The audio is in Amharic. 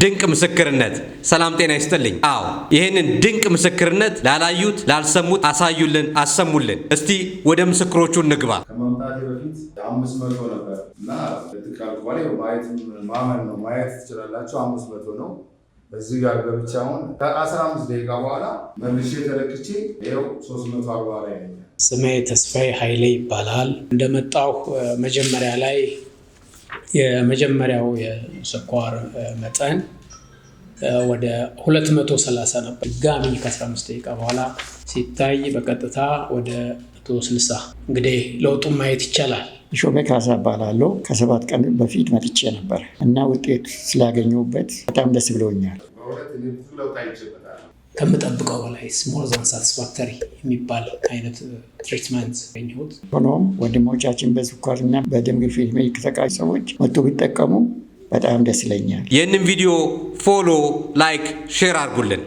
ድንቅ ምስክርነት። ሰላም ጤና ይስጥልኝ። አዎ ይህንን ድንቅ ምስክርነት ላላዩት ላልሰሙት አሳዩልን፣ አሰሙልን። እስቲ ወደ ምስክሮቹ እንግባ። ከመምጣቴ በፊት 500 ነበር እና ልትቃል በኋላ ማመን ነው ማየት ትችላላችሁ። 500 ነው። እዚህ ጋር ገብቻውን ከ15 ደቂቃ በኋላ መልሼ ተለክቼ ይኸው 340 ላይ ነኝ። ስሜ ተስፋዬ ኃይሌ ይባላል። እንደመጣሁ መጀመሪያ ላይ የመጀመሪያው የስኳር መጠን ወደ 230 ነበር። ድጋሚ ከ15 ደቂቃ በኋላ ሲታይ በቀጥታ ወደ 160። እንግዲህ ለውጡን ማየት ይቻላል። ሾሜ ካሳ እባላለሁ። ከ7 ቀን በፊት መጥቼ ነበር እና ውጤት ስላገኘሁበት በጣም ደስ ብሎኛል። ከምጠብቀው በላይ ሞር ዛን ሳቲስፋክተሪ የሚባል አይነት ትሪትመንት ያገኘሁት። ሆኖም ወንድሞቻችን በስኳርና በደም ግፊት የተሰቃዩ ሰዎች መጥቶ ቢጠቀሙ በጣም ደስ ይለኛል። ይህንን ቪዲዮ ፎሎ፣ ላይክ፣ ሼር አድርጉልን።